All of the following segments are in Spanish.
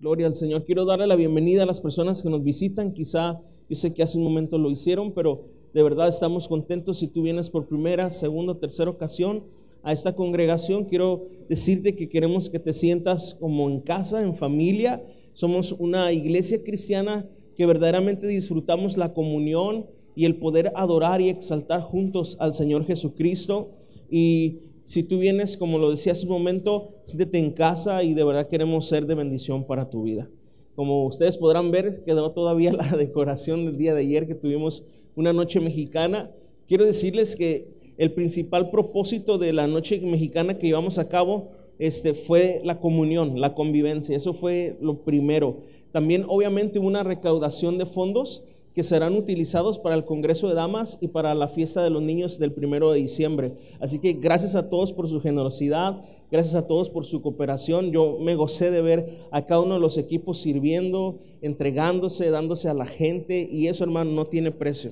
Gloria al Señor. Quiero darle la bienvenida a las personas que nos visitan. Quizá, yo sé que hace un momento lo hicieron, pero de verdad estamos contentos si tú vienes por primera, segunda, tercera ocasión a esta congregación. Quiero decirte que queremos que te sientas como en casa, en familia. Somos una iglesia cristiana que verdaderamente disfrutamos la comunión y el poder adorar y exaltar juntos al Señor Jesucristo. Y si tú vienes, como lo decía hace un momento, siéntete en casa y de verdad queremos ser de bendición para tu vida. Como ustedes podrán ver, quedó todavía la decoración del día de ayer que tuvimos una noche mexicana. Quiero decirles que el principal propósito de la noche mexicana que llevamos a cabo fue la comunión, la convivencia. Eso fue lo primero. También obviamente hubo una recaudación de fondos que serán utilizados para el Congreso de Damas y para la fiesta de los niños del 1 de diciembre. Así que gracias a todos por su generosidad, gracias a todos por su cooperación. Yo me gocé de ver a cada uno de los equipos sirviendo, entregándose, dándose a la gente, y eso, hermano, no tiene precio.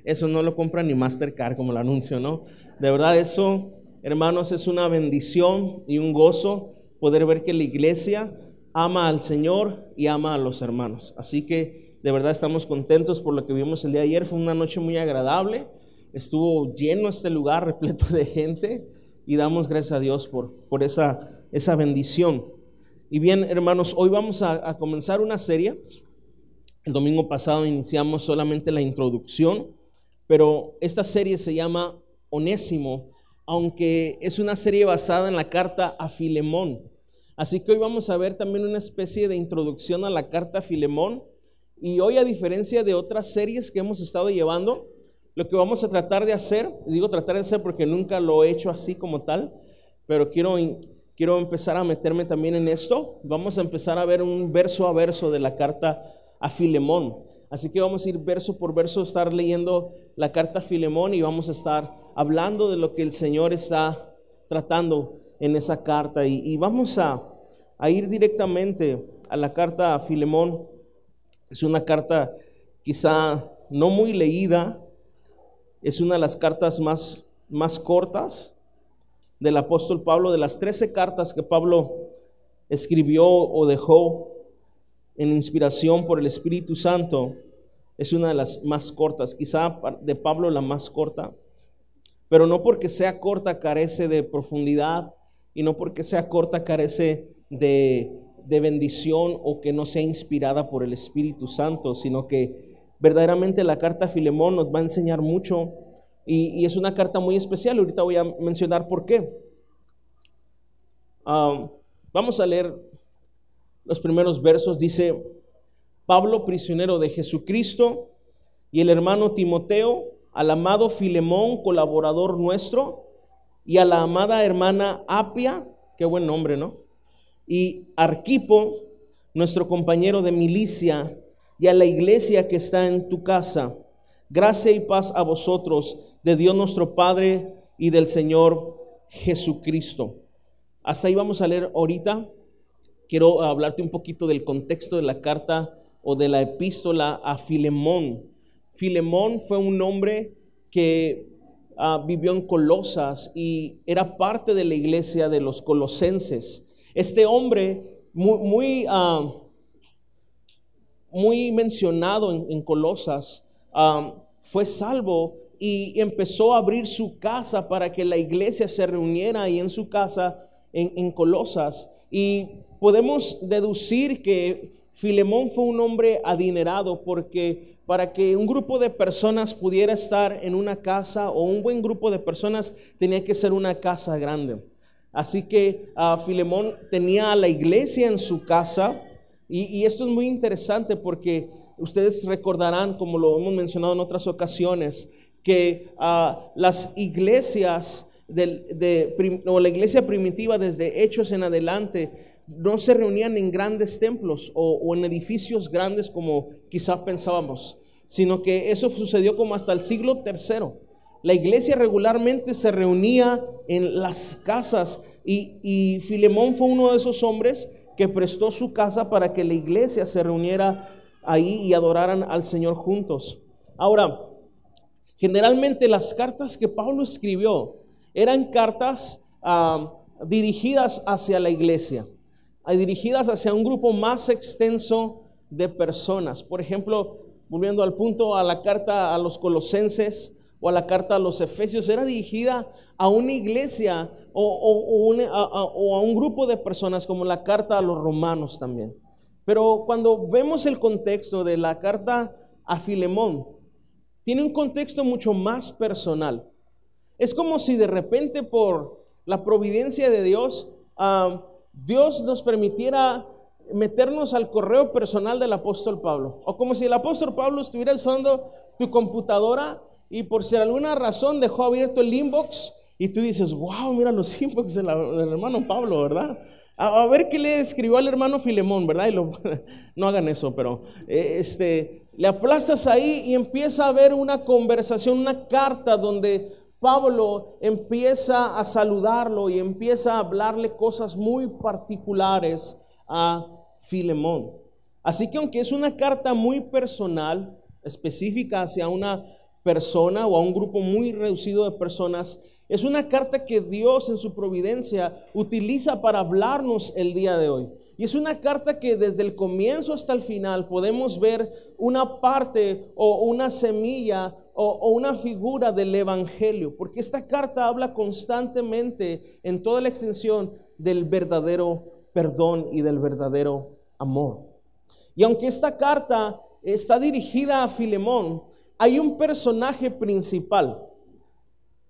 Eso no lo compra ni Mastercard, como el anuncio, ¿no? De verdad, eso, hermanos, es una bendición y un gozo poder ver que la iglesia ama al Señor y ama a los hermanos. Así que de verdad estamos contentos por lo que vimos el día de ayer. Fue una noche muy agradable. Estuvo lleno este lugar, repleto de gente, y damos gracias a Dios por esa bendición. Y bien, hermanos, hoy vamos a comenzar una serie. El domingo pasado iniciamos solamente la introducción, pero esta serie se llama Onésimo, aunque es una serie basada en la carta a Filemón. Así que hoy vamos a ver también una especie de introducción a la carta a Filemón. Y hoy, a diferencia de otras series que hemos estado llevando, lo que vamos a tratar de hacer, digo tratar de hacer porque nunca lo he hecho así como tal, pero quiero empezar a meterme también en esto. Vamos a empezar a ver un verso a verso de la carta a Filemón. Así que vamos a ir verso por verso, estar leyendo la carta a Filemón, y vamos a estar hablando de lo que el Señor está tratando en esa carta. Y vamos a ir directamente a la carta a Filemón. Es una carta quizá no muy leída, es una de las cartas más cortas del apóstol Pablo. De las 13 cartas que Pablo escribió o dejó en inspiración por el Espíritu Santo, es una de las más cortas, quizá de Pablo la más corta, pero no porque sea corta carece de profundidad, y no porque sea corta carece de bendición o que no sea inspirada por el Espíritu Santo, sino que verdaderamente la carta a Filemón nos va a enseñar mucho, y es una carta muy especial. Ahorita voy a mencionar por qué. Vamos a leer los primeros versos. Dice: Pablo, prisionero de Jesucristo, y el hermano Timoteo, al amado Filemón, colaborador nuestro, y a la amada hermana Apia, qué buen nombre, ¿no? Y Arquipo, nuestro compañero de milicia, y a la iglesia que está en tu casa. Gracia y paz a vosotros, de Dios nuestro Padre y del Señor Jesucristo. Hasta ahí vamos a leer ahorita. Quiero hablarte un poquito del contexto de la carta o de la epístola a Filemón. Filemón fue un hombre que vivió en Colosas y era parte de la iglesia de los colosenses. Este hombre muy mencionado en Colosas, fue salvo y empezó a abrir su casa para que la iglesia se reuniera ahí en su casa en Colosas. Y podemos deducir que Filemón fue un hombre adinerado, porque para que un grupo de personas pudiera estar en una casa, o un buen grupo de personas, tenía que ser una casa grande. Así que Filemón tenía a la iglesia en su casa, y esto es muy interesante porque ustedes recordarán, como lo hemos mencionado en otras ocasiones, que las iglesias o la iglesia primitiva desde Hechos en adelante no se reunían en grandes templos o en edificios grandes como quizás pensábamos, sino que eso sucedió como hasta el siglo III. La iglesia regularmente se reunía en las casas, y Filemón fue uno de esos hombres que prestó su casa para que la iglesia se reuniera ahí y adoraran al Señor juntos. Ahora, generalmente las cartas que Pablo escribió eran cartas dirigidas hacia la iglesia. dirigidas hacia un grupo más extenso de personas. Por ejemplo, volviendo al punto, a la carta a los Colosenses o a la carta a los Efesios, era dirigida a una iglesia o a un grupo de personas, como la carta a los Romanos también. Pero cuando vemos el contexto de la carta a Filemón, tiene un contexto mucho más personal. Es como si de repente, por la providencia de Dios, Dios nos permitiera meternos al correo personal del apóstol Pablo, o como si el apóstol Pablo estuviera usando tu computadora y por si alguna razón dejó abierto el inbox y tú dices, wow, mira los inbox del hermano Pablo, ¿verdad? A ver qué le escribió al hermano Filemón, ¿verdad? No hagan eso, pero le aplastas ahí y empieza a haber una conversación, una carta donde Pablo empieza a saludarlo y empieza a hablarle cosas muy particulares a Filemón. Así que aunque es una carta muy personal, específica hacia una persona o a un grupo muy reducido de personas, es una carta que Dios en su providencia utiliza para hablarnos el día de hoy. Y es una carta que desde el comienzo hasta el final podemos ver una parte o una semilla o una figura del evangelio, porque esta carta habla constantemente en toda la extensión del verdadero perdón y del verdadero amor. Y aunque esta carta está dirigida a Filemón, hay un personaje principal.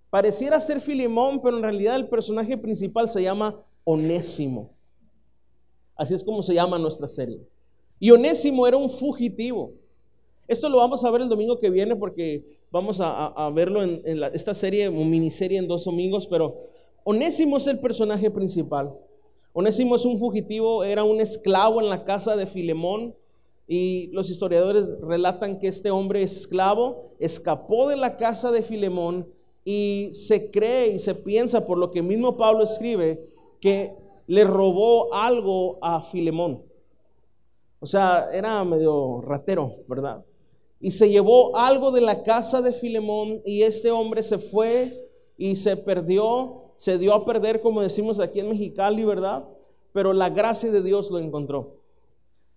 Pareciera ser Filemón, pero en realidad el personaje principal se llama Onésimo. Así es como se llama nuestra serie. Y Onésimo era un fugitivo. Esto lo vamos a ver el domingo que viene, porque vamos a verlo en esta serie, una miniserie en 2 domingos. Pero Onésimo es el personaje principal. Onésimo es un fugitivo, era un esclavo en la casa de Filemón. Y los historiadores relatan que este hombre esclavo escapó de la casa de Filemón, y se cree y se piensa, por lo que mismo Pablo escribe, que le robó algo a Filemón. O sea, era medio ratero, ¿verdad? Y se llevó algo de la casa de Filemón, y este hombre se fue y se perdió, se dio a perder, como decimos aquí en Mexicali, ¿verdad? Pero la gracia de Dios lo encontró.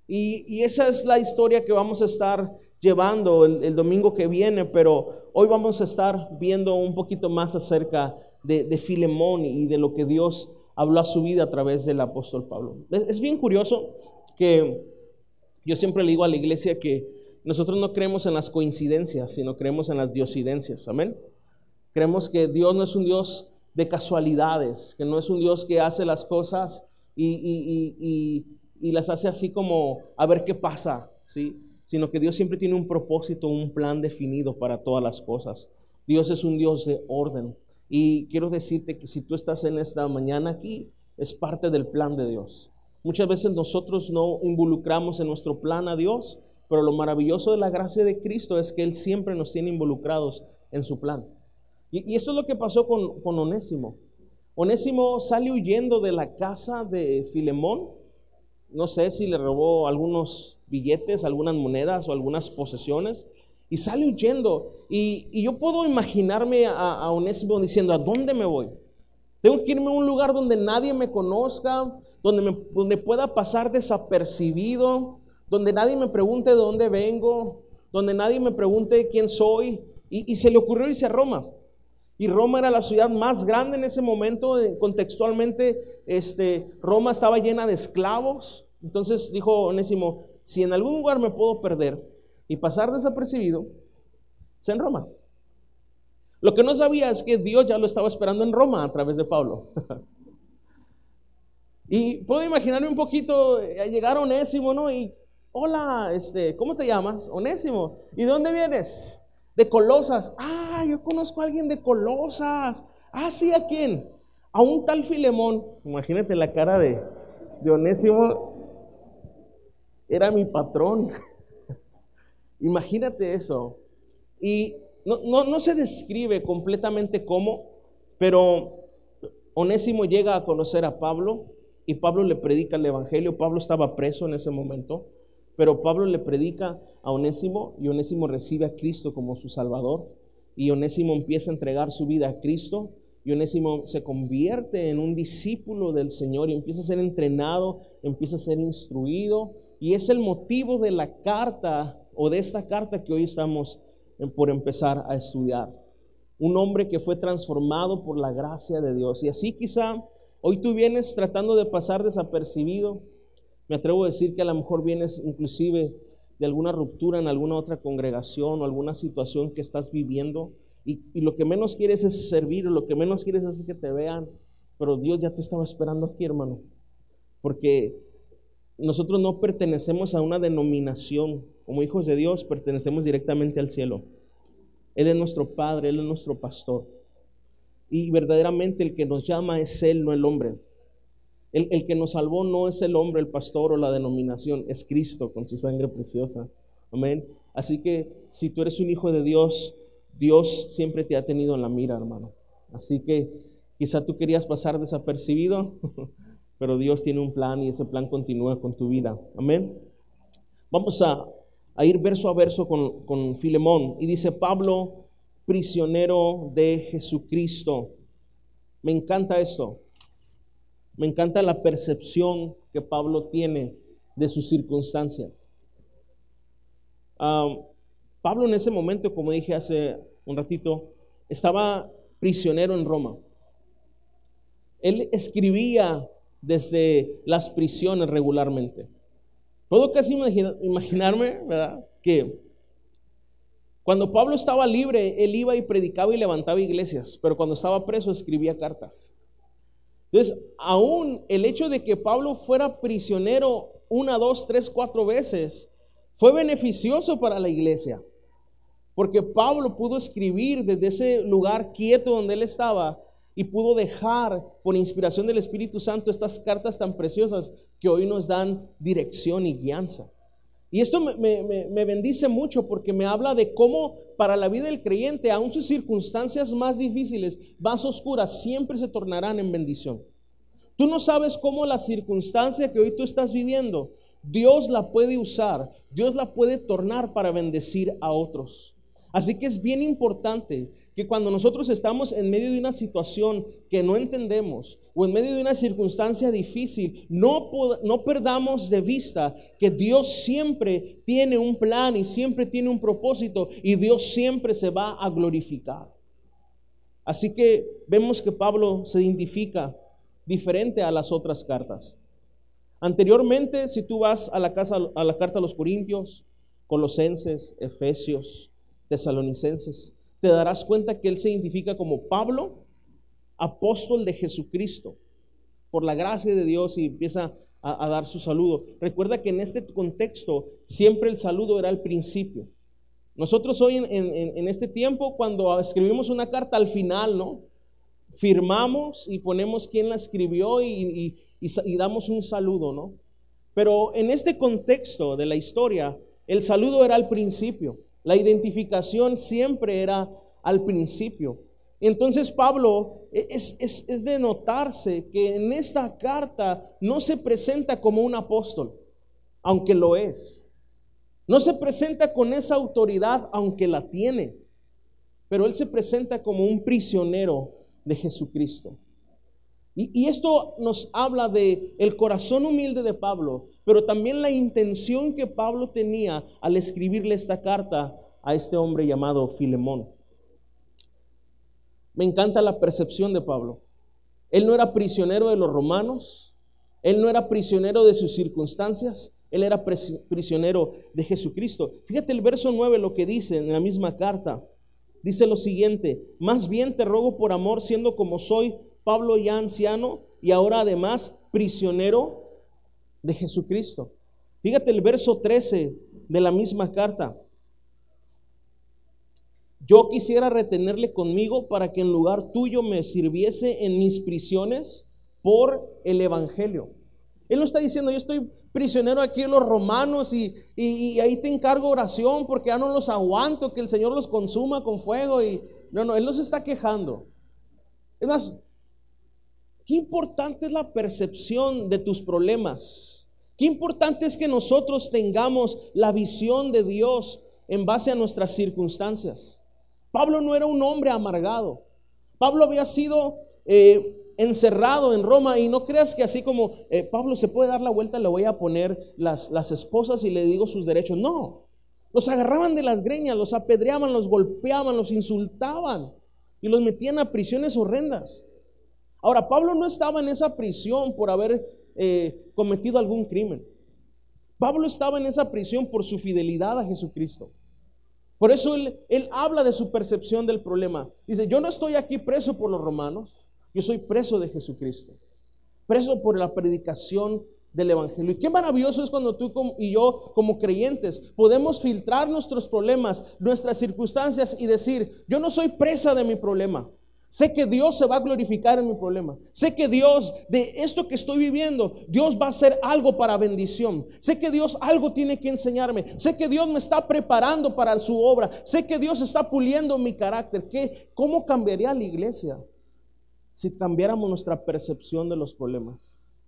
Y esa es la historia que vamos a estar llevando el domingo que viene, pero hoy vamos a estar viendo un poquito más acerca de Filemón y de lo que Dios habló a su vida a través del apóstol Pablo. Es bien curioso que yo siempre le digo a la iglesia que nosotros no creemos en las coincidencias, sino creemos en las diosidencias. Amén. Creemos que Dios no es un Dios de casualidades, que no es un Dios que hace las cosas y las hace así como a ver qué pasa, ¿sí? Sino que Dios siempre tiene un propósito, un plan definido para todas las cosas. Dios es un Dios de orden. Y quiero decirte que si tú estás en esta mañana aquí, es parte del plan de Dios. Muchas veces nosotros no involucramos en nuestro plan a Dios, pero lo maravilloso de la gracia de Cristo es que Él siempre nos tiene involucrados en su plan. Y eso es lo que pasó con Onésimo. Onésimo sale huyendo de la casa de Filemón. No sé si le robó algunos billetes, algunas monedas o algunas posesiones, y sale huyendo. Y yo puedo imaginarme a Onésimo diciendo, ¿a dónde me voy? Tengo que irme a un lugar donde nadie me conozca, donde pueda pasar desapercibido, donde nadie me pregunte de dónde vengo, donde nadie me pregunte quién soy. Y se le ocurrió irse a Roma. Y Roma era la ciudad más grande en ese momento. Contextualmente, Roma estaba llena de esclavos. Entonces dijo Onésimo, si en algún lugar me puedo perder y pasar desapercibido, es en Roma. Lo que no sabía es que Dios ya lo estaba esperando en Roma a través de Pablo. Y puedo imaginarme un poquito, llegar a Onésimo, ¿no? Y, hola, ¿cómo te llamas? Onésimo. ¿Y de dónde vienes? De Colosas. Ah, yo conozco a alguien de Colosas. Ah, sí, ¿a quién? A un tal Filemón. Imagínate la cara de Onésimo. Era mi patrón. Imagínate eso. Y no se describe completamente cómo, pero Onésimo llega a conocer a Pablo y Pablo le predica el evangelio. Pablo estaba preso en ese momento, pero Pablo le predica a Onésimo y Onésimo recibe a Cristo como su Salvador, y Onésimo empieza a entregar su vida a Cristo, y Onésimo se convierte en un discípulo del Señor y empieza a ser entrenado, empieza a ser instruido, y es el motivo de la carta o de esta carta que hoy estamos por empezar a estudiar. Un hombre que fue transformado por la gracia de Dios. Y así quizá hoy tú vienes tratando de pasar desapercibido. Me atrevo a decir que a lo mejor vienes inclusive de alguna ruptura en alguna otra congregación o alguna situación que estás viviendo, y lo que menos quieres es servir, o lo que menos quieres es que te vean, pero Dios ya te estaba esperando aquí, hermano, porque nosotros no pertenecemos a una denominación. Como hijos de Dios pertenecemos directamente al cielo. Él es nuestro Padre, Él es nuestro pastor, y verdaderamente el que nos llama es Él, no el hombre. El que nos salvó no es el hombre, el pastor o la denominación, es Cristo con su sangre preciosa. Amén. Así que si tú eres un hijo de Dios, Dios siempre te ha tenido en la mira, hermano. Así que quizá tú querías pasar desapercibido, pero Dios tiene un plan y ese plan continúa con tu vida. Amén. Vamos a ir verso a verso con Filemón. Y dice Pablo, prisionero de Jesucristo. Me encanta esto. Me encanta la percepción que Pablo tiene de sus circunstancias. Pablo en ese momento, como dije hace un ratito, estaba prisionero en Roma. Él escribía desde las prisiones regularmente. Puedo casi imaginarme, ¿verdad?, que cuando Pablo estaba libre, él iba y predicaba y levantaba iglesias, pero cuando estaba preso escribía cartas. Entonces, aún el hecho de que Pablo fuera prisionero 1, 2, 3, 4 veces fue beneficioso para la iglesia, porque Pablo pudo escribir desde ese lugar quieto donde él estaba y pudo dejar por inspiración del Espíritu Santo estas cartas tan preciosas que hoy nos dan dirección y guianza. Y esto me bendice mucho, porque me habla de cómo para la vida del creyente, aun sus circunstancias más difíciles, más oscuras, siempre se tornarán en bendición. Tú no sabes cómo la circunstancia que hoy tú estás viviendo, Dios la puede usar, Dios la puede tornar para bendecir a otros. Así que es bien importante que cuando nosotros estamos en medio de una situación que no entendemos o en medio de una circunstancia difícil, no perdamos de vista que Dios siempre tiene un plan y siempre tiene un propósito, y Dios siempre se va a glorificar. Así que vemos que Pablo se identifica diferente a las otras cartas. Anteriormente, si tú vas a la carta a los Corintios, Colosenses, Efesios, Tesalonicenses, te darás cuenta que él se identifica como Pablo, apóstol de Jesucristo, por la gracia de Dios, y empieza a dar su saludo. Recuerda que en este contexto siempre el saludo era al principio. Nosotros hoy en este tiempo, cuando escribimos una carta, al final, ¿no?, firmamos y ponemos quién la escribió y damos un saludo, ¿no? Pero en este contexto de la historia, el saludo era al principio. La identificación siempre era al principio. Entonces Pablo es de notarse que en esta carta no se presenta como un apóstol, aunque lo es. No se presenta con esa autoridad, aunque la tiene. Pero él se presenta como un prisionero de Jesucristo. Y esto nos habla de el corazón humilde de Pablo, pero también la intención que Pablo tenía al escribirle esta carta a este hombre llamado Filemón. Me encanta la percepción de Pablo. Él no era prisionero de los romanos, él no era prisionero de sus circunstancias, él era prisionero de Jesucristo. Fíjate el verso 9, lo que dice en la misma carta. Dice lo siguiente: más bien te ruego por amor, siendo como soy Pablo ya anciano y ahora además prisionero de Jesucristo. Fíjate el verso 13 de la misma carta. Yo quisiera retenerle conmigo para que en lugar tuyo me sirviese en mis prisiones por el evangelio. Él no está diciendo yo estoy prisionero aquí en los romanos y ahí te encargo oración porque ya no los aguanto, que el Señor los consuma con fuego. No, él no se está quejando. Es más, qué importante es la percepción de tus problemas. Qué importante es que nosotros tengamos la visión de Dios en base a nuestras circunstancias. Pablo no era un hombre amargado. Pablo había sido encerrado en Roma, y no creas que así como Pablo se puede dar la vuelta, le voy a poner las esposas y le digo sus derechos. No, los agarraban de las greñas, los apedreaban, los golpeaban, los insultaban y los metían a prisiones horrendas. Ahora, Pablo no estaba en esa prisión por haber cometido algún crimen. Pablo estaba en esa prisión por su fidelidad a Jesucristo. Por eso él habla de su percepción del problema. Dice, yo no estoy aquí preso por los romanos, yo soy preso de Jesucristo, preso por la predicación del evangelio. Y qué maravilloso es cuando tú y yo, como creyentes, podemos filtrar nuestros problemas, nuestras circunstancias, y decir, yo no soy presa de mi problema. Sé que Dios se va a glorificar en mi problema. Sé que Dios, de esto que estoy viviendo, Dios va a hacer algo para bendición. Sé que Dios algo tiene que enseñarme. Sé que Dios me está preparando para su obra. Sé que Dios está puliendo mi carácter. ¿Cómo cambiaría la iglesia si cambiáramos nuestra percepción de los problemas?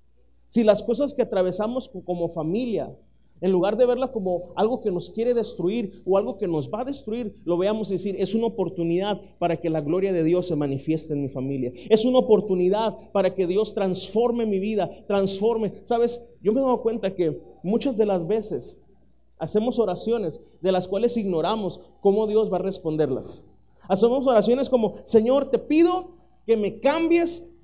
Si las cosas que atravesamos como familia, en lugar de verla como algo que nos quiere destruir o algo que nos va a destruir, lo veamos y decir, es una oportunidad para que la gloria de Dios se manifieste en mi familia. Es una oportunidad para que Dios transforme mi vida, transforme. Sabes, yo me he dado cuenta que muchas de las veces hacemos oraciones de las cuales ignoramos cómo Dios va a responderlas. Hacemos oraciones como, Señor, te pido que me cambies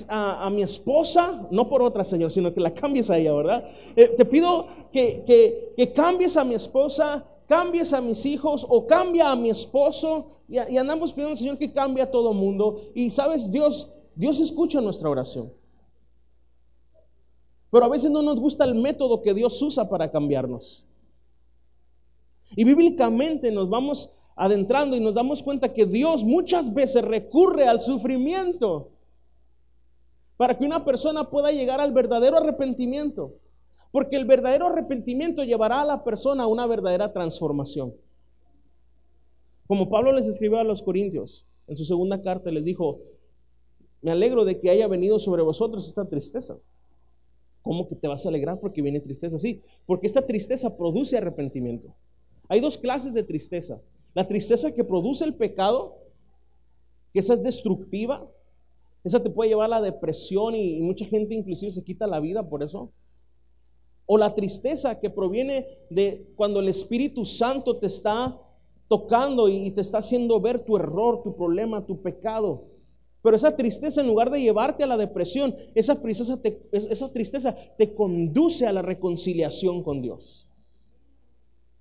a mi esposa, no por otra, Señor, sino que la cambies a ella, ¿verdad? Te pido que cambies a mi esposa, cambies a mis hijos, o cambia a mi esposo, y andamos pidiendo al Señor que cambie a todo mundo. Y sabes, Dios escucha nuestra oración, pero a veces no nos gusta el método que Dios usa para cambiarnos. Y bíblicamente nos vamos adentrando y nos damos cuenta que Dios muchas veces recurre al sufrimiento para que una persona pueda llegar al verdadero arrepentimiento, porque el verdadero arrepentimiento llevará a la persona a una verdadera transformación. Como Pablo les escribió a los Corintios en su segunda carta, les dijo, me alegro de que haya venido sobre vosotros esta tristeza. ¿Cómo que te vas a alegrar porque viene tristeza? Sí, porque esta tristeza produce arrepentimiento. Hay dos clases de tristeza. La tristeza que produce el pecado, que esa es destructiva, esa te puede llevar a la depresión y mucha gente inclusive se quita la vida por eso. O la tristeza que proviene de cuando el Espíritu Santo te está tocando y te está haciendo ver tu error, tu problema, tu pecado. Pero esa tristeza, en lugar de llevarte a la depresión, esa tristeza te conduce a la reconciliación con Dios.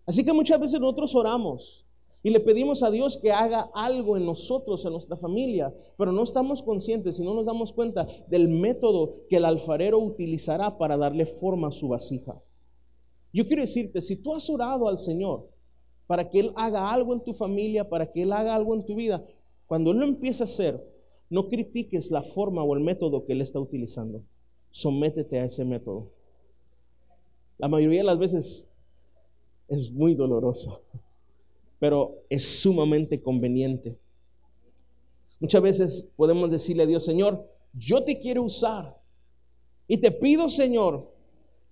Así que muchas veces nosotros oramos y le pedimos a Dios que haga algo en nosotros, en nuestra familia, pero no estamos conscientes y no nos damos cuenta del método que el alfarero utilizará para darle forma a su vasija. Yo quiero decirte, si tú has orado al Señor para que Él haga algo en tu familia, para que Él haga algo en tu vida, cuando Él lo empiece a hacer, no critiques la forma o el método que Él está utilizando. Sométete a ese método. La mayoría de las veces es muy doloroso, pero es sumamente conveniente. Muchas veces podemos decirle a Dios, Señor, yo te quiero usar y te pido, Señor,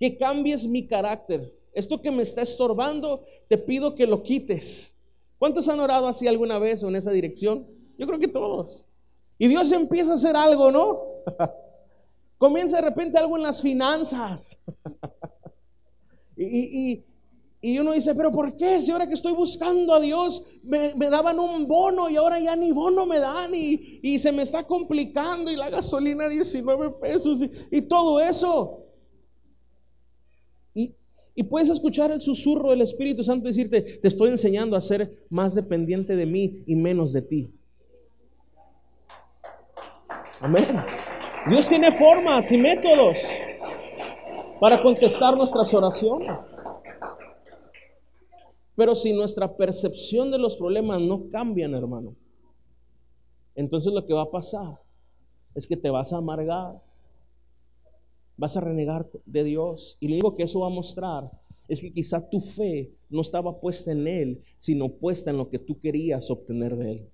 que cambies mi carácter. Esto que me está estorbando, te pido que lo quites. ¿Cuántos han orado así alguna vez o en esa dirección? Yo creo que todos. Y Dios empieza a hacer algo, ¿no? Comienza de repente algo en las finanzas. Y uno dice, pero ¿por qué? Si ahora que estoy buscando a Dios me daban un bono y ahora ya ni bono me dan y se me está complicando y la gasolina 19 pesos y todo eso. Y puedes escuchar el susurro del Espíritu Santo decirte, te estoy enseñando a ser más dependiente de mí y menos de ti. Amén. Dios tiene formas y métodos para contestar nuestras oraciones. Pero si nuestra percepción de los problemas no cambian, hermano, entonces lo que va a pasar es que te vas a amargar, vas a renegar de Dios. Y le digo que eso va a mostrar es que quizá tu fe no estaba puesta en Él, sino puesta en lo que tú querías obtener de Él.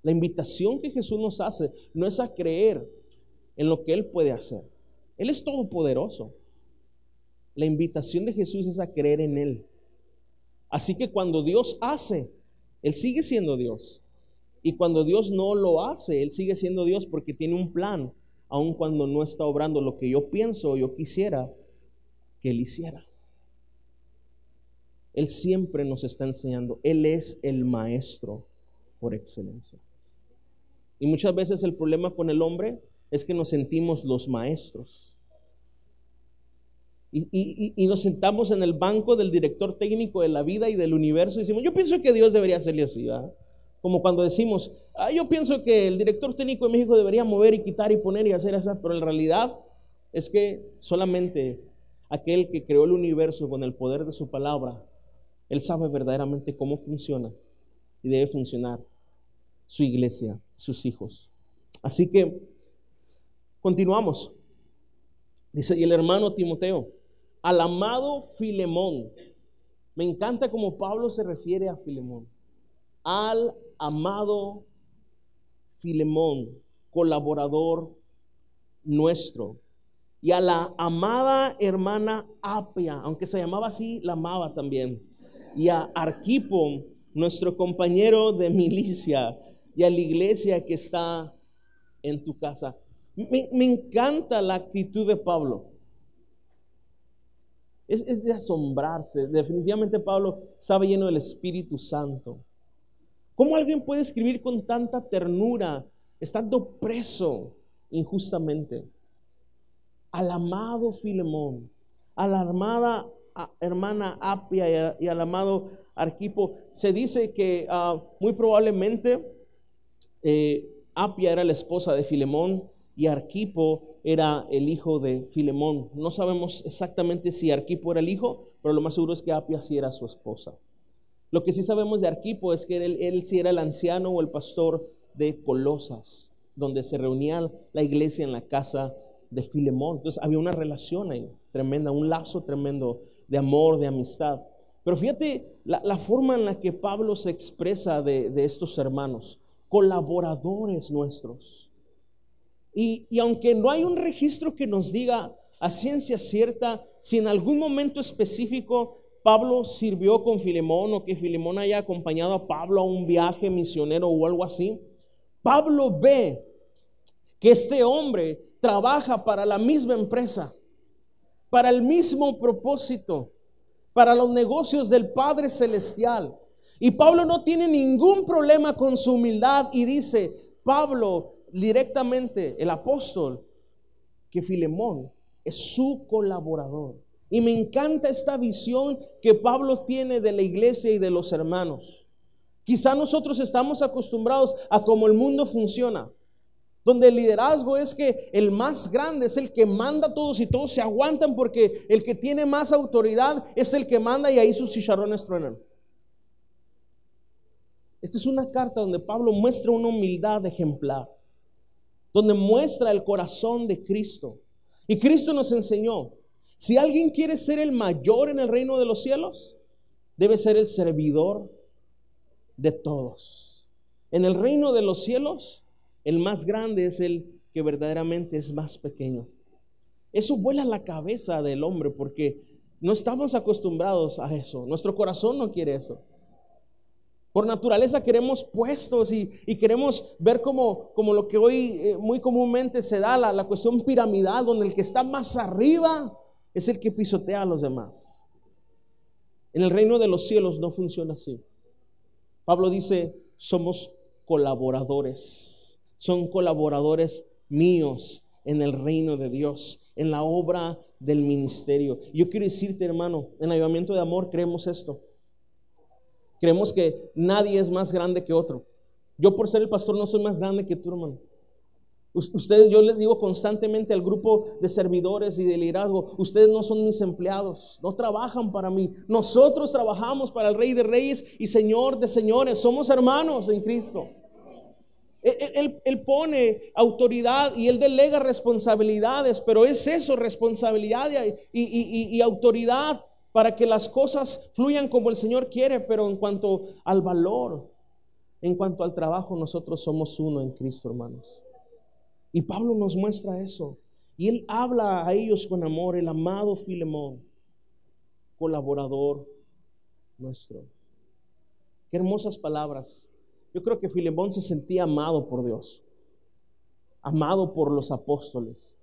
La invitación que Jesús nos hace no es a creer en lo que Él puede hacer. Él es todopoderoso. La invitación de Jesús es a creer en Él. Así que cuando Dios hace, Él sigue siendo Dios. Y cuando Dios no lo hace, Él sigue siendo Dios porque tiene un plan, aun cuando no está obrando lo que yo pienso o yo quisiera que Él hiciera. Él siempre nos está enseñando. Él es el maestro por excelencia. Y muchas veces el problema con el hombre es que nos sentimos los maestros. Y nos sentamos en el banco del director técnico de la vida y del universo y decimos, yo pienso que Dios debería hacerle así, ¿verdad? Como cuando decimos, yo pienso que el director técnico de México debería mover y quitar y poner y hacer eso, pero en realidad es que solamente aquel que creó el universo con el poder de su palabra, Él sabe verdaderamente cómo funciona y debe funcionar su iglesia, sus hijos. Así que continuamos. Dice, y el hermano Timoteo, al amado Filemón. Me encanta cómo Pablo se refiere a Filemón. Al amado Filemón, colaborador nuestro. Y a la amada hermana Apia, aunque se llamaba así, la amaba también. Y a Arquipo, nuestro compañero de milicia, y a la iglesia que está en tu casa. Me encanta la actitud de Pablo. Es de asombrarse. Definitivamente Pablo estaba lleno del Espíritu Santo. ¿Cómo alguien puede escribir con tanta ternura, estando preso injustamente? Al amado Filemón, a la amada hermana Apia y al amado Arquipo. Se dice que muy probablemente Apia era la esposa de Filemón y Arquipo era el hijo de Filemón. No sabemos exactamente si Arquipo era el hijo, pero lo más seguro es que Apia sí era su esposa. Lo que sí sabemos de Arquipo es que él sí era el anciano o el pastor de Colosas, donde se reunía la iglesia en la casa de Filemón. Entonces había una relación ahí tremenda, un lazo tremendo de amor, de amistad. Pero fíjate la forma en la que Pablo se expresa de estos hermanos, colaboradores nuestros. Y aunque no hay un registro que nos diga a ciencia cierta si en algún momento específico Pablo sirvió con Filemón o que Filemón haya acompañado a Pablo a un viaje misionero o algo así, Pablo ve que este hombre trabaja para la misma empresa, para el mismo propósito, para los negocios del Padre Celestial. Y Pablo no tiene ningún problema con su humildad y dice, Pablo directamente, el apóstol, que Filemón es su colaborador. Y me encanta esta visión que Pablo tiene de la iglesia y de los hermanos. Quizá nosotros estamos acostumbrados a cómo el mundo funciona, donde el liderazgo es que el más grande es el que manda a todos y todos se aguantan porque el que tiene más autoridad es el que manda y ahí sus chicharrones truenan. Esta es una carta donde Pablo muestra una humildad ejemplar, donde muestra el corazón de Cristo. Y Cristo nos enseñó, si alguien quiere ser el mayor en el reino de los cielos, debe ser el servidor de todos. En el reino de los cielos, el más grande es el que verdaderamente es más pequeño. Eso vuela la cabeza del hombre porque no estamos acostumbrados a eso. Nuestro corazón no quiere eso. Por naturaleza queremos puestos y queremos ver como lo que hoy muy comúnmente se da, la cuestión piramidal, donde el que está más arriba es el que pisotea a los demás. En el reino de los cielos no funciona así. Pablo dice, somos colaboradores. Son colaboradores míos en el reino de Dios, en la obra del ministerio. Yo quiero decirte, hermano, en Avivamiento de Amor creemos esto. Creemos que nadie es más grande que otro. Yo por ser el pastor no soy más grande que tú, hermano. Ustedes, yo les digo constantemente al grupo de servidores y de liderazgo, ustedes no son mis empleados, no trabajan para mí. Nosotros trabajamos para el Rey de Reyes y Señor de Señores. Somos hermanos en Cristo. Él pone autoridad y Él delega responsabilidades, pero es eso, responsabilidad y autoridad para que las cosas fluyan como el Señor quiere. Pero en cuanto al valor, en cuanto al trabajo, nosotros somos uno en Cristo, hermanos. Y Pablo nos muestra eso. Y él habla a ellos con amor, el amado Filemón, colaborador nuestro. Qué hermosas palabras yo creo que Filemón se sentía amado por Dios, amado por los apóstoles,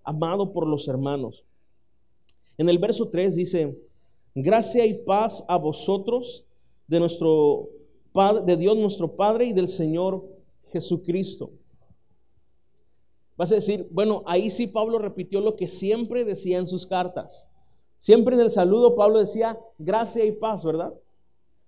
amado por los hermanos. En el verso 3 dice: gracia y paz a vosotros de nuestro Padre, de Dios nuestro Padre y del Señor Jesucristo. Vas a decir, bueno, ahí sí Pablo repitió lo que siempre decía en sus cartas. Siempre en el saludo Pablo decía gracia y paz, ¿verdad?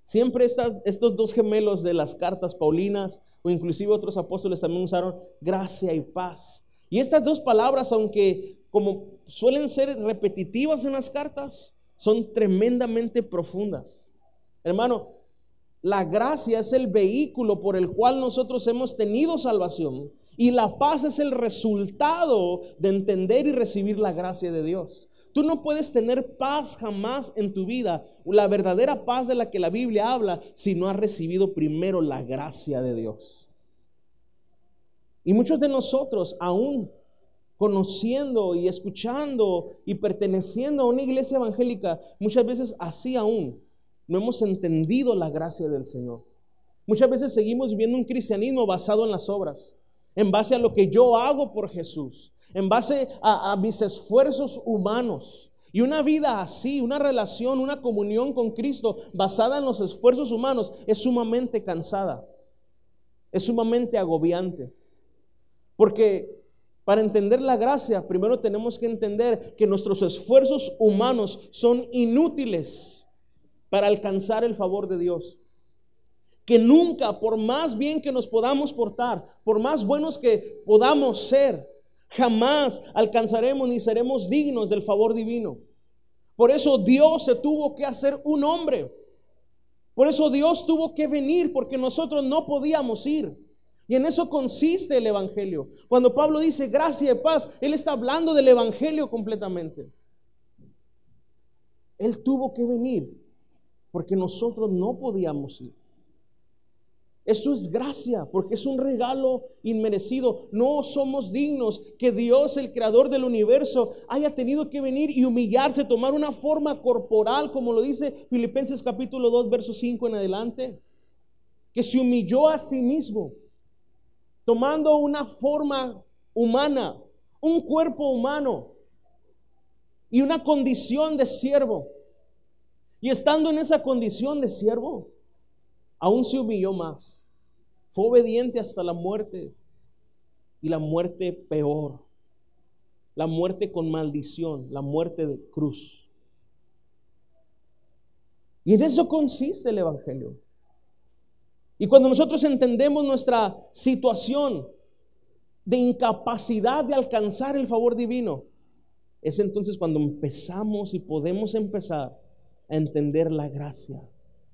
Siempre estos dos gemelos de las cartas paulinas, o inclusive otros apóstoles también usaron gracia y paz. Y estas dos palabras, aunque como suelen ser repetitivas en las cartas, son tremendamente profundas. Hermano, la gracia es el vehículo por el cual nosotros hemos tenido salvación, y la paz es el resultado de entender y recibir la gracia de Dios. Tú no puedes tener paz jamás en tu vida, la verdadera paz de la que la Biblia habla, si no has recibido primero la gracia de Dios. Y muchos de nosotros, aún conociendo y escuchando y perteneciendo a una iglesia evangélica, muchas veces así aún no hemos entendido la gracia del Señor. Muchas veces seguimos viviendo un cristianismo basado en las obras, en base a lo que yo hago por Jesús, en base a mis esfuerzos humanos. Y una vida así, una relación, una comunión con Cristo basada en los esfuerzos humanos es sumamente cansada, es sumamente agobiante. Porque para entender la gracia, primero tenemos que entender que nuestros esfuerzos humanos son inútiles para alcanzar el favor de Dios. Que nunca, por más bien que nos podamos portar, por más buenos que podamos ser, jamás alcanzaremos ni seremos dignos del favor divino. Por eso Dios se tuvo que hacer un hombre. Por eso Dios tuvo que venir, porque nosotros no podíamos ir. Y en eso consiste el evangelio. Cuando Pablo dice gracia y paz, él está hablando del evangelio completamente. Él tuvo que venir porque nosotros no podíamos ir. Eso es gracia, porque es un regalo inmerecido. No somos dignos que Dios, el creador del universo, haya tenido que venir y humillarse, tomar una forma corporal, como lo dice Filipenses capítulo 2, verso 5 en adelante. Que se humilló a sí mismo, tomando una forma humana, un cuerpo humano y una condición de siervo. Y estando en esa condición de siervo, aún se humilló más. Fue obediente hasta la muerte, y la muerte peor, la muerte con maldición, la muerte de cruz. Y en eso consiste el evangelio. Y cuando nosotros entendemos nuestra situación de incapacidad de alcanzar el favor divino, es entonces cuando empezamos y podemos empezar a entender la gracia.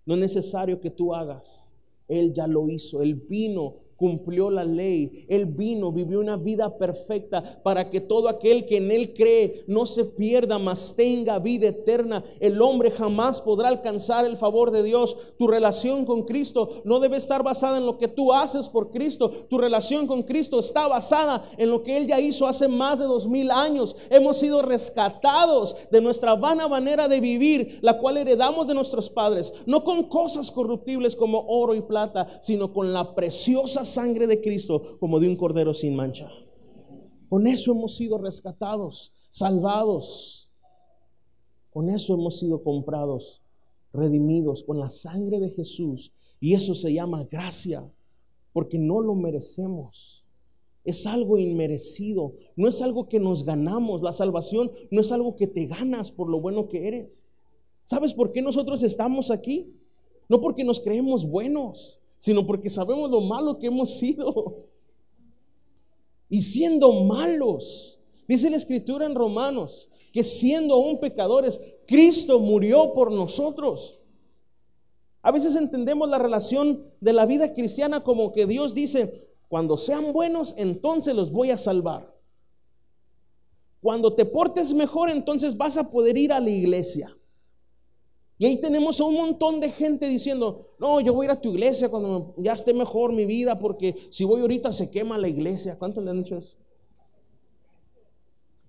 No es necesario que tú hagas, Él ya lo hizo. Él vino, cumplió la ley. Él vino, vivió una vida perfecta para que todo aquel que en Él cree no se pierda, mas tenga vida eterna. El hombre jamás podrá alcanzar el favor de Dios. Tu relación con Cristo no debe estar basada en lo que tú haces por Cristo. Tu relación con Cristo está basada en lo que Él ya hizo hace más de 2000 años. Hemos sido rescatados de nuestra vana manera de vivir, la cual heredamos de nuestros padres, no con cosas corruptibles como oro y plata, sino con la preciosa sangre de Cristo, como de un cordero sin mancha. Con eso hemos sido rescatados, salvados. Con eso hemos sido comprados, redimidos con la sangre de Jesús. Y eso se llama gracia, porque no lo merecemos. Es algo inmerecido, no es algo que nos ganamos. La salvación no es algo que te ganas por lo bueno que eres. ¿Sabes por qué nosotros estamos aquí? No porque nos creemos buenos, sino porque sabemos lo malo que hemos sido. Y siendo malos, dice la Escritura en Romanos, que siendo aún pecadores, Cristo murió por nosotros. A veces entendemos la relación de la vida cristiana como que Dios dice: cuando sean buenos, entonces los voy a salvar. Cuando te portes mejor, entonces vas a poder ir a la iglesia. Y ahí tenemos a un montón de gente diciendo: no, yo voy a ir a tu iglesia cuando ya esté mejor mi vida, porque si voy ahorita se quema la iglesia. ¿Cuántos le han dicho eso?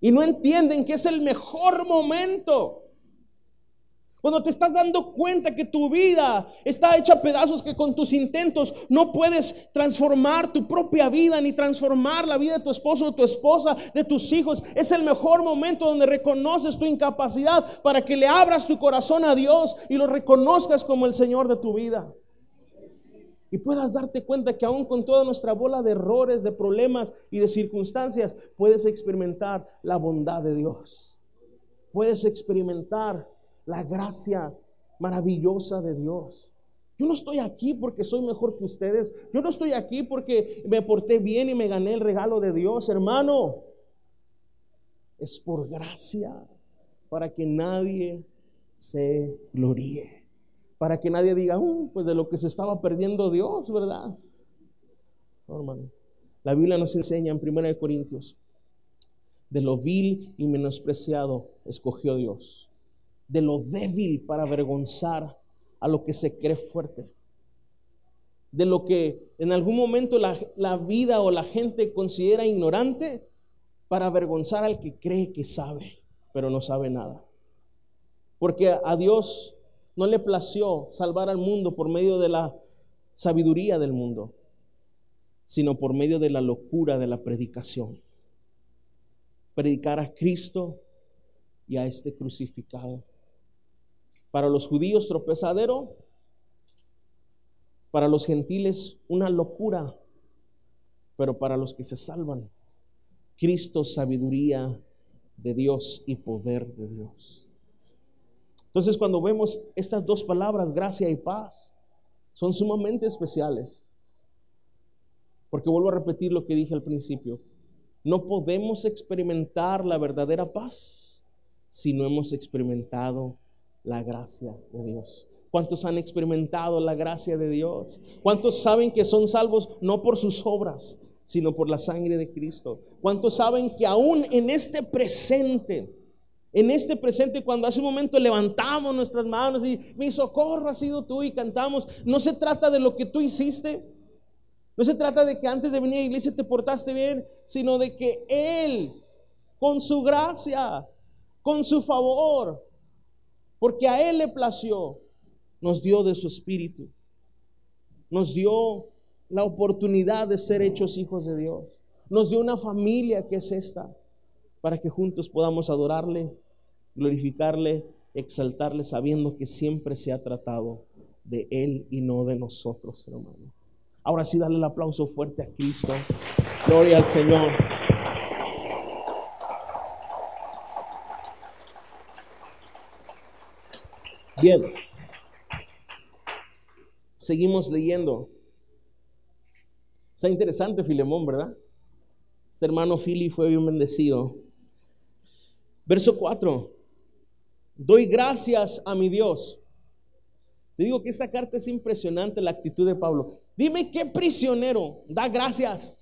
Y no entienden que es el mejor momento. Cuando te estás dando cuenta que tu vida está hecha a pedazos, que con tus intentos no puedes transformar tu propia vida, ni transformar la vida de tu esposo o tu esposa, de tus hijos, es el mejor momento donde reconoces tu incapacidad para que le abras tu corazón a Dios y lo reconozcas como el Señor de tu vida. Y puedas darte cuenta que aún con toda nuestra bola de errores, de problemas y de circunstancias, puedes experimentar la bondad de Dios. Puedes experimentar la gracia maravillosa de Dios. Yo no estoy aquí porque soy mejor que ustedes. Yo no estoy aquí porque me porté bien y me gané el regalo de Dios, hermano. Es por gracia, para que nadie se gloríe, para que nadie diga, pues de lo que se estaba perdiendo Dios, ¿verdad? No, hermano. La Biblia nos enseña en 1 Corintios, de lo vil y menospreciado escogió Dios, de lo débil para avergonzar a lo que se cree fuerte, de lo que en algún momento la vida o la gente considera ignorante, para avergonzar al que cree que sabe, pero no sabe nada. Porque a Dios no le plació salvar al mundo por medio de la sabiduría del mundo, sino por medio de la locura de la predicación. Predicar a Cristo y a este crucificado. Para los judíos tropezadero, para los gentiles una locura, pero para los que se salvan, Cristo, sabiduría de Dios y poder de Dios. Entonces, cuando vemos estas dos palabras, gracia y paz, son sumamente especiales. Porque vuelvo a repetir lo que dije al principio: no podemos experimentar la verdadera paz si no hemos experimentado la gracia de Dios. ¿Cuántos han experimentado la gracia de Dios? ¿Cuántos saben que son salvos no por sus obras, sino por la sangre de Cristo? ¿Cuántos saben que aún en este presente, cuando hace un momento levantamos nuestras manos y mi socorro ha sido tú y cantamos, no se trata de lo que tú hiciste, no se trata de que antes de venir a la iglesia te portaste bien, sino de que Él, con su gracia, con su favor, porque a Él le plació, nos dio de su espíritu, nos dio la oportunidad de ser hechos hijos de Dios, nos dio una familia que es esta, para que juntos podamos adorarle, glorificarle, exaltarle, sabiendo que siempre se ha tratado de Él y no de nosotros, hermano. Ahora sí, dale el aplauso fuerte a Cristo. Gloria al Señor. Bien, seguimos leyendo. Está interesante Filemón, ¿verdad? Este hermano Fili fue bien bendecido. Verso 4: doy gracias a mi Dios. Te digo que esta carta es impresionante, la actitud de Pablo. Dime qué prisionero da gracias.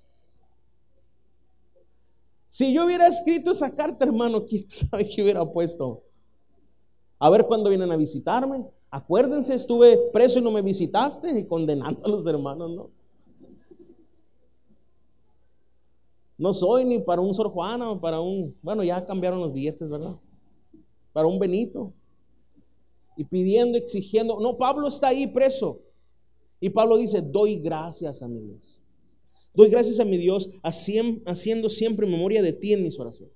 Si yo hubiera escrito esa carta, hermano, quién sabe qué hubiera puesto. A ver cuándo vienen a visitarme. Acuérdense, estuve preso y no me visitaste, y condenando a los hermanos, ¿no? No soy ni para un Sor Juana o para un, bueno, ya cambiaron los billetes, ¿verdad? Para un Benito. Y pidiendo, exigiendo. No, Pablo está ahí preso. Y Pablo dice, doy gracias a mi Dios. Doy gracias a mi Dios haciendo siempre memoria de ti en mis oraciones.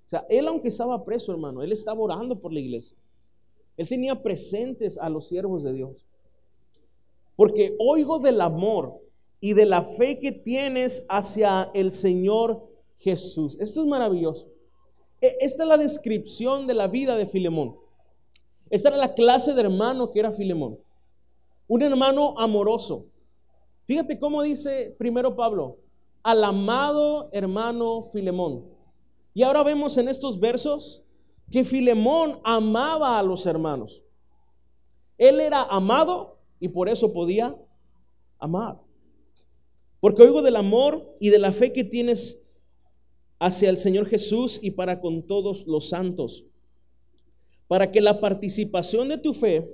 O sea, él aunque estaba preso, hermano, él estaba orando por la iglesia. Él tenía presentes a los siervos de Dios. Porque oigo del amor y de la fe que tienes hacia el Señor Jesús. Esto es maravilloso. Esta es la descripción de la vida de Filemón. Esta era la clase de hermano que era Filemón. Un hermano amoroso. Fíjate cómo dice primero Pablo: al amado hermano Filemón. Y ahora vemos en estos versos que Filemón amaba a los hermanos. Él era amado y por eso podía amar. Porque oigo del amor y de la fe que tienes hacia el Señor Jesús y para con todos los santos, para que la participación de tu fe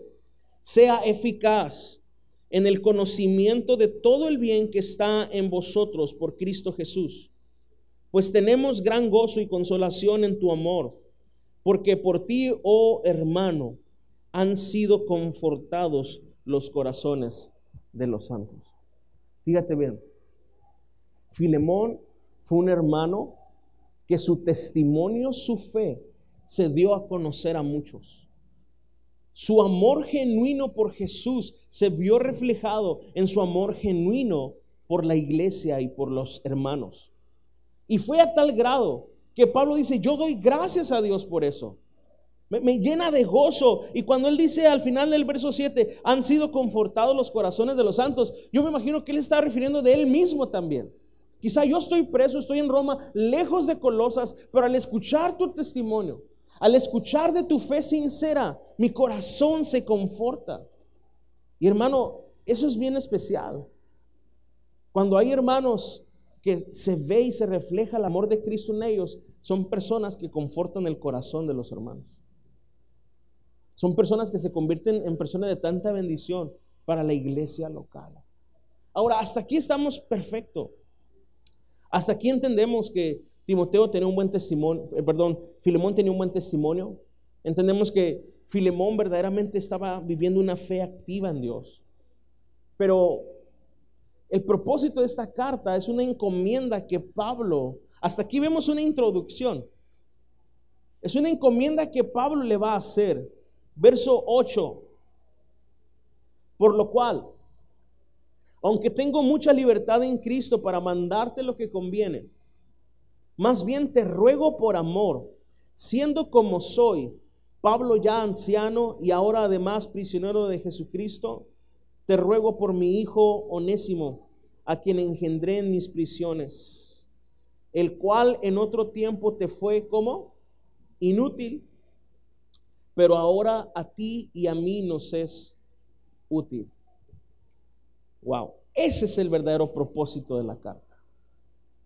sea eficaz en el conocimiento de todo el bien que está en vosotros por Cristo Jesús. Pues tenemos gran gozo y consolación en tu amor, porque por ti, oh hermano, han sido confortados los corazones de los santos. Fíjate bien, Filemón fue un hermano que su testimonio, su fe, se dio a conocer a muchos. Su amor genuino por Jesús se vio reflejado en su amor genuino por la iglesia y por los hermanos. Y fue a tal grado que Pablo dice, yo doy gracias a Dios por eso. Me llena de gozo. Y cuando él dice al final del verso 7, han sido confortados los corazones de los santos, yo me imagino que él está refiriendo de él mismo también. Quizá yo estoy preso, estoy en Roma, lejos de Colosas, pero al escuchar tu testimonio, al escuchar de tu fe sincera, mi corazón se conforta. Y hermano, eso es bien especial. Cuando hay hermanos que se ve y se refleja el amor de Cristo en ellos, son personas que confortan el corazón de los hermanos. Son personas que se convierten en personas de tanta bendición para la iglesia local. Ahora, hasta aquí estamos perfecto. Hasta aquí entendemos que Timoteo tenía un buen testimonio, Filemón tenía un buen testimonio. Entendemos que Filemón verdaderamente estaba viviendo una fe activa en Dios. Pero el propósito de esta carta es una encomienda que Pablo, hasta aquí vemos una introducción. Es una encomienda que Pablo le va a hacer. Verso 8. Por lo cual, aunque tengo mucha libertad en Cristo para mandarte lo que conviene, más bien te ruego por amor, siendo como soy, Pablo ya anciano y ahora además prisionero de Jesucristo, te ruego por mi hijo Onésimo, a quien engendré en mis prisiones, el cual en otro tiempo te fue como inútil, pero ahora a ti y a mí nos es útil. Wow, ese es el verdadero propósito de la carta.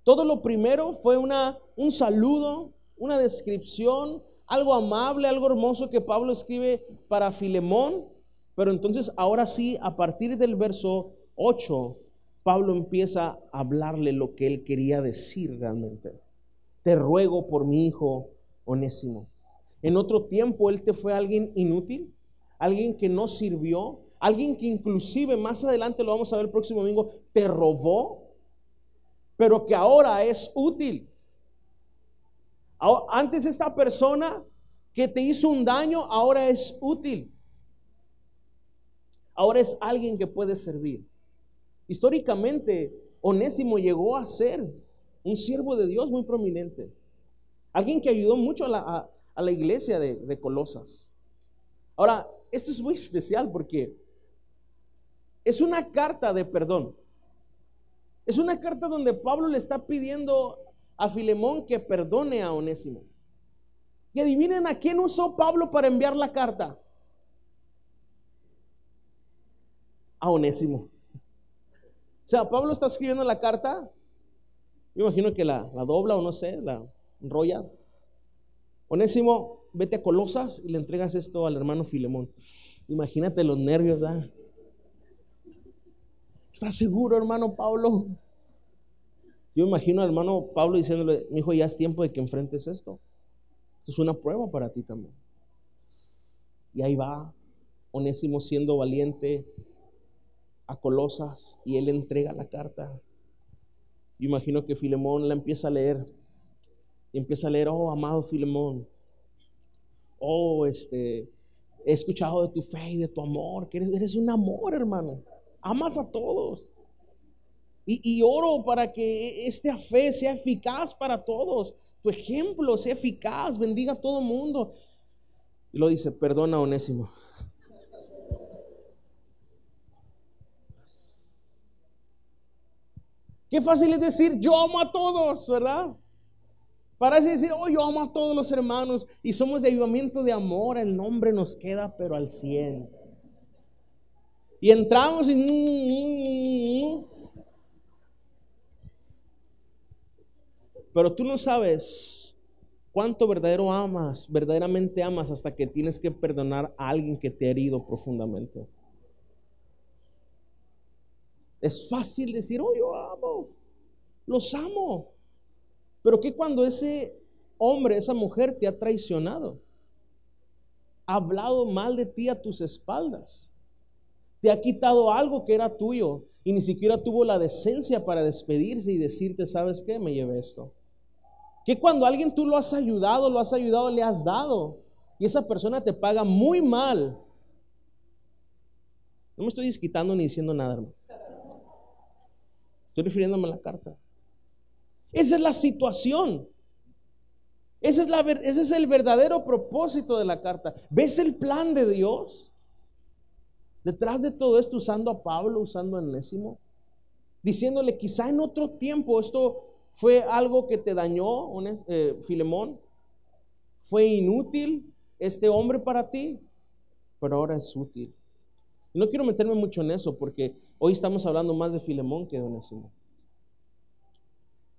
Todo lo primero fue un saludo, una descripción, algo amable, algo hermoso que Pablo escribe para Filemón. Pero entonces ahora sí, a partir del verso 8, Pablo empieza a hablarle lo que él quería decir realmente. Te ruego por mi hijo Onésimo. En otro tiempo él te fue alguien inútil, alguien que no sirvió, alguien que inclusive más adelante, lo vamos a ver el próximo domingo, te robó, pero que ahora es útil. Antes esta persona que te hizo un daño, ahora es útil. Ahora es alguien que puede servir. Históricamente, Onésimo llegó a ser un siervo de Dios muy prominente. Alguien que ayudó mucho a la iglesia de Colosas. Ahora, esto es muy especial porque es una carta de perdón. Es una carta donde Pablo le está pidiendo a Filemón que perdone a Onésimo. Y adivinen a quién usó Pablo para enviar la carta. A Onésimo. O sea, Pablo está escribiendo la carta. Yo imagino que la dobla o no sé, la enrolla. Onésimo, vete a Colosas y le entregas esto al hermano Filemón. Imagínate los nervios, ¿verdad? ¿Estás seguro, hermano Pablo? Yo imagino al hermano Pablo diciéndole, mi hijo, ya es tiempo de que enfrentes esto. Esto es una prueba para ti también. Y ahí va Onésimo siendo valiente a Colosas y él entrega la carta. Yo imagino que Filemón la empieza a leer. Y empieza a leer, oh, amado Filemón, oh, he escuchado de tu fe y de tu amor, que eres un amor, hermano. Amas a todos. Y oro para que esta fe sea eficaz para todos. Tu ejemplo sea eficaz, bendiga a todo el mundo. Y lo dice, perdona, Onésimo. Qué fácil es decir, yo amo a todos, ¿verdad? Parece decir, oh, yo amo a todos los hermanos y somos de avivamiento de amor, el nombre nos queda pero al 100. Y entramos y pero tú no sabes cuánto verdaderamente amas hasta que tienes que perdonar a alguien que te ha herido profundamente. Es fácil decir, oh, yo amo, los amo. Pero que cuando ese hombre, esa mujer te ha traicionado, ha hablado mal de ti a tus espaldas, te ha quitado algo que era tuyo y ni siquiera tuvo la decencia para despedirse y decirte, ¿sabes qué? Me llevé esto. Que cuando a alguien tú lo has ayudado, le has dado, y esa persona te paga muy mal. No me estoy desquitando ni diciendo nada, hermano. Estoy refiriéndome a la carta. Esa es la situación. Ese es el verdadero propósito de la carta. ¿Ves el plan de Dios? Detrás de todo esto, usando a Pablo, usando a Onésimo, diciéndole, quizá en otro tiempo esto fue algo que te dañó, Filemón, fue inútil este hombre para ti, pero ahora es útil. Y no quiero meterme mucho en eso, porque hoy estamos hablando más de Filemón que de Onésimo.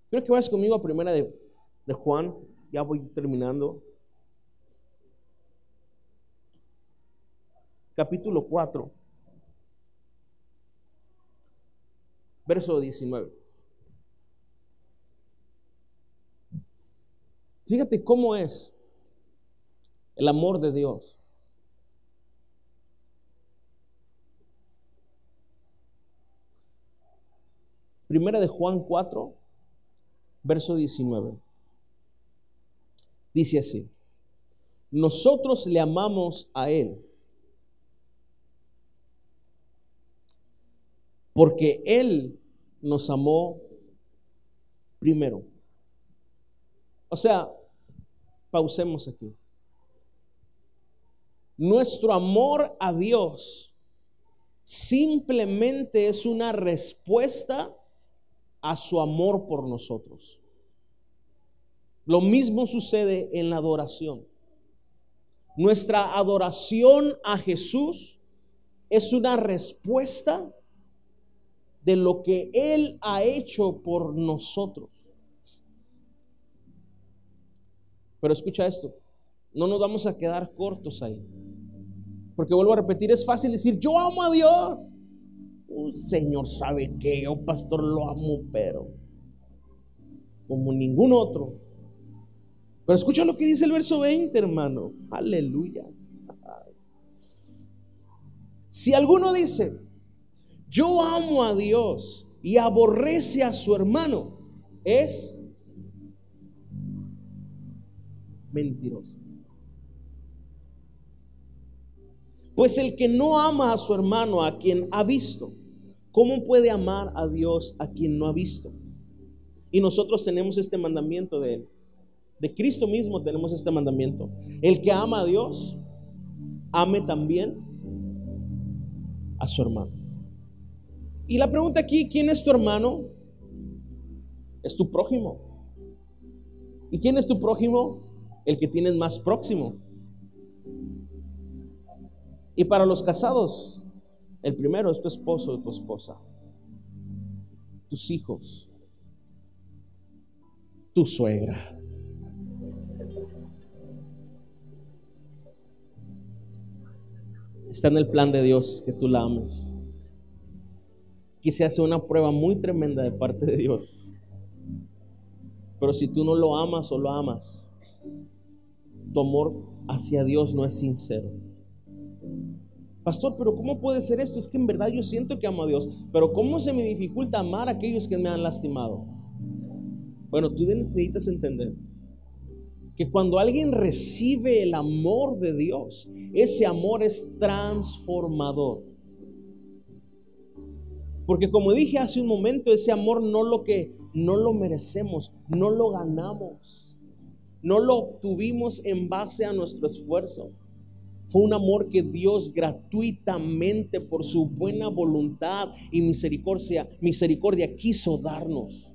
Quiero que vayas conmigo a primera de Juan, ya voy terminando. Capítulo 4, verso 19. Fíjate cómo es el amor de Dios. Primera de Juan 4, verso 19. Dice así: nosotros le amamos a Él porque Él nos amó primero. O sea, pausemos aquí. Nuestro amor a Dios simplemente es una respuesta a su amor por nosotros. Lo mismo sucede en la adoración. Nuestra adoración a Jesús es una respuesta de lo que Él ha hecho por nosotros. Pero escucha esto, no nos vamos a quedar cortos ahí, porque vuelvo a repetir, es fácil decir, yo amo a Dios. Señor sabe que yo, pastor, lo amo, pero como ningún otro. Pero escucha lo que dice el verso 20, hermano. Aleluya. Si alguno dice, yo amo a Dios y aborrece a su hermano, es mentiroso. Pues el que no ama a su hermano a quien ha visto, ¿cómo puede amar a Dios a quien no ha visto? Y nosotros tenemos este mandamiento de Él. De Cristo mismo tenemos este mandamiento. El que ama a Dios, ame también a su hermano. Y la pregunta aquí, ¿quién es tu hermano? Es tu prójimo. ¿Y quién es tu prójimo? El que tienes más próximo. Y para los casados, el primero es tu esposo o tu esposa, tus hijos, tu suegra. Está en el plan de Dios que tú la ames. Aquí se hace una prueba muy tremenda de parte de Dios. Pero si tú no lo amas o lo amas, tu amor hacia Dios no es sincero. Pastor, pero ¿cómo puede ser esto? Es que en verdad yo siento que amo a Dios, pero ¿cómo se me dificulta amar a aquellos que me han lastimado? Bueno, tú necesitas entender que cuando alguien recibe el amor de Dios, ese amor es transformador. Porque como dije hace un momento, ese amor no lo merecemos, no lo ganamos, no lo obtuvimos en base a nuestro esfuerzo. Fue un amor que Dios gratuitamente, por su buena voluntad y misericordia quiso darnos.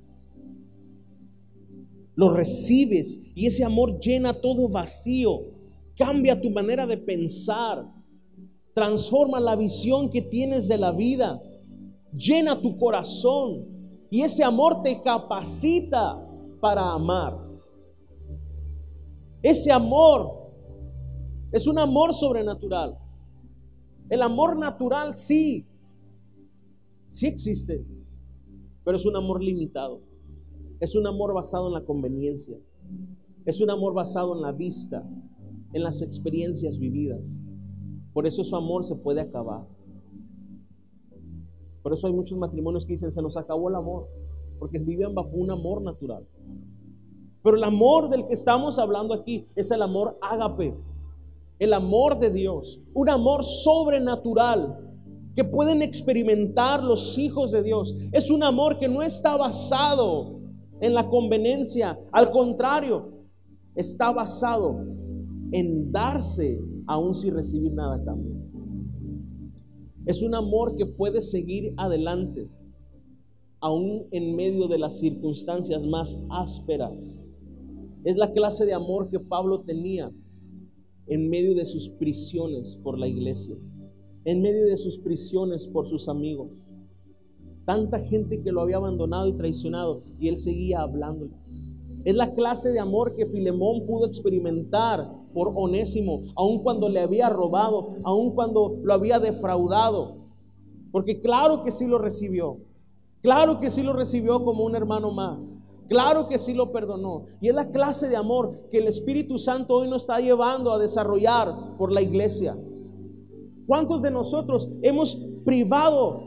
Lo recibes y ese amor llena todo vacío, cambia tu manera de pensar, transforma la visión que tienes de la vida, llena tu corazón y ese amor te capacita para amar. Ese amor es un amor sobrenatural. El amor natural sí existe, pero es un amor limitado. Es un amor basado en la conveniencia. Es un amor basado en la vista, en las experiencias vividas. Por eso su amor se puede acabar. Por eso hay muchos matrimonios que dicen, se nos acabó el amor, porque vivían bajo un amor natural. Pero el amor del que estamos hablando aquí es el amor ágape, el amor de Dios, un amor sobrenatural que pueden experimentar los hijos de Dios. Es un amor que no está basado en la conveniencia, al contrario, está basado en darse aún sin recibir nada a cambio. Es un amor que puede seguir adelante aún en medio de las circunstancias más ásperas. Es la clase de amor que Pablo tenía en medio de sus prisiones por la iglesia, en medio de sus prisiones por sus amigos. Tanta gente que lo había abandonado y traicionado, y él seguía hablándoles. Es la clase de amor que Filemón pudo experimentar por Onésimo, aun cuando le había robado, aun cuando lo había defraudado. Porque claro que sí lo recibió, claro que sí lo recibió como un hermano más, claro que sí lo perdonó. Y es la clase de amor que el Espíritu Santo hoy nos está llevando a desarrollar por la iglesia. ¿Cuántos de nosotros hemos privado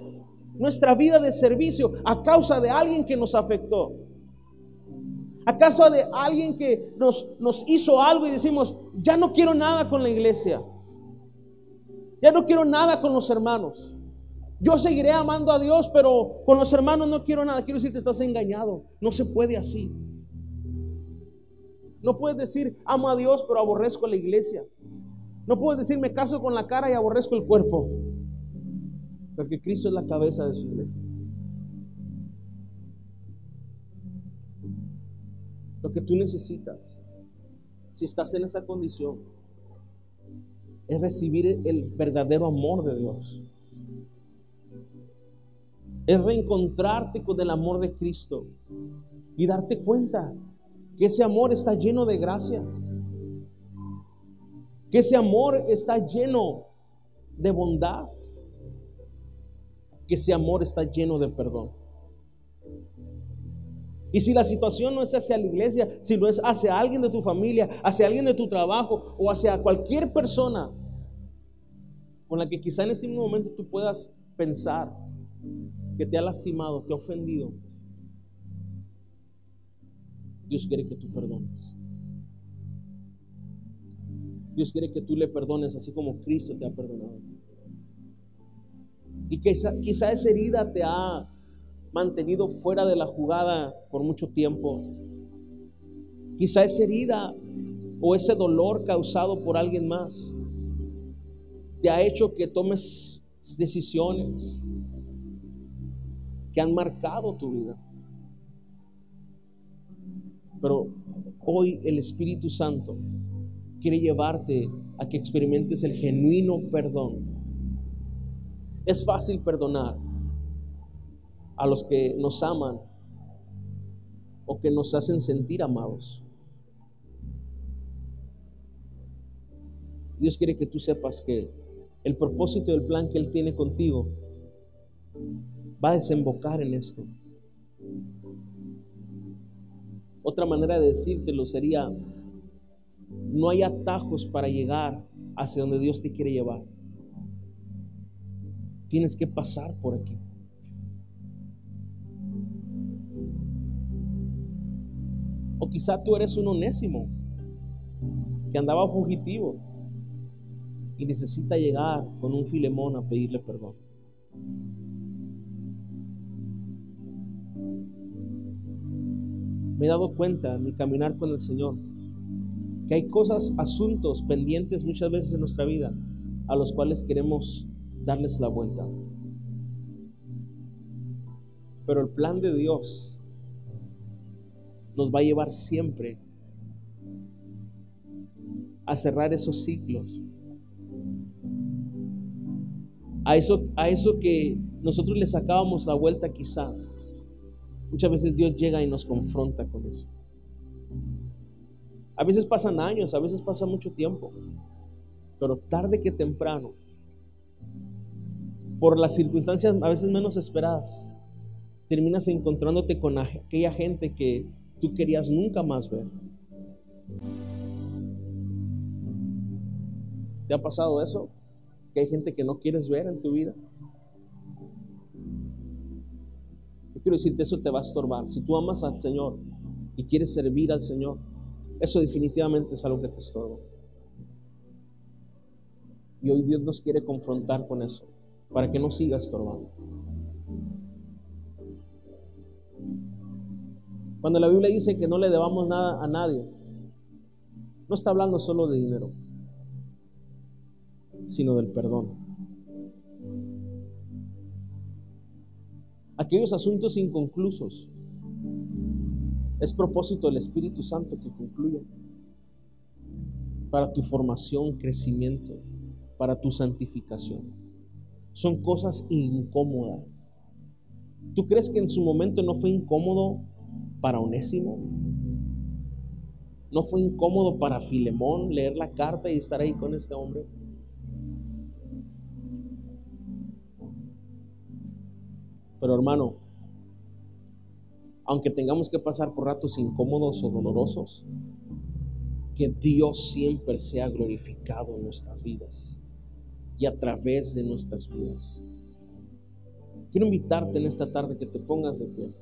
nuestra vida de servicio a causa de alguien que nos afectó? ¿A causa de alguien que nos hizo algo y decimos, ya no quiero nada con la iglesia, ya no quiero nada con los hermanos? Yo seguiré amando a Dios, pero con los hermanos no quiero nada. Quiero decirte, estás engañado. No se puede así. No puedes decir, amo a Dios, pero aborrezco a la iglesia. No puedes decir, me caso con la cara y aborrezco el cuerpo. Porque Cristo es la cabeza de su iglesia. Lo que tú necesitas, si estás en esa condición, es recibir el verdadero amor de Dios. Es reencontrarte con el amor de Cristo y darte cuenta que ese amor está lleno de gracia, que ese amor está lleno de bondad, que ese amor está lleno de perdón. Y si la situación no es hacia la iglesia, si no es hacia alguien de tu familia, hacia alguien de tu trabajo o hacia cualquier persona con la que quizá en este mismo momento tú puedas pensar que te ha lastimado, te ha ofendido, Dios quiere que tú perdones. Dios quiere que tú le perdones así como Cristo te ha perdonado. Y quizá esa herida te ha mantenido fuera de la jugada por mucho tiempo. Quizá esa herida o ese dolor causado por alguien más te ha hecho que tomes decisiones que han marcado tu vida. Pero hoy el Espíritu Santo quiere llevarte a que experimentes el genuino perdón. Es fácil perdonar a los que nos aman o que nos hacen sentir amados. Dios quiere que tú sepas que el propósito del plan que Él tiene contigo va a desembocar en esto. Otra manera de decírtelo sería: no hay atajos para llegar hacia donde Dios te quiere llevar. Tienes que pasar por aquí. O quizá tú eres un Onésimo que andaba fugitivo y necesita llegar con un Filemón a pedirle perdón. Me he dado cuenta en mi caminar con el Señor que hay cosas, asuntos pendientes muchas veces en nuestra vida a los cuales queremos darles la vuelta. Pero el plan de Dios nos va a llevar siempre a cerrar esos ciclos, a eso que nosotros le sacábamos la vuelta quizá. Muchas veces Dios llega y nos confronta con eso. A veces pasan años, a veces pasa mucho tiempo, pero tarde que temprano, por las circunstancias a veces menos esperadas, terminas encontrándote con aquella gente que tú querías nunca más ver. ¿Te ha pasado eso? Que hay gente que no quieres ver en tu vida. Yo quiero decirte, eso te va a estorbar. Si tú amas al Señor y quieres servir al Señor, eso definitivamente es algo que te estorba. Y hoy Dios nos quiere confrontar con eso, para que no siga estorbando. Cuando la Biblia dice que no le debamos nada a nadie, no está hablando solo de dinero, sino del perdón. Aquellos asuntos inconclusos, es propósito del Espíritu Santo que concluya para tu formación, crecimiento, para tu santificación. Son cosas incómodas. ¿Tú crees que en su momento no fue incómodo para Onésimo? ¿No fue incómodo para Filemón leer la carta y estar ahí con este hombre? Pero hermano, aunque tengamos que pasar por ratos incómodos o dolorosos, que Dios siempre sea glorificado en nuestras vidas y a través de nuestras vidas. Quiero invitarte en esta tarde que te pongas de pie.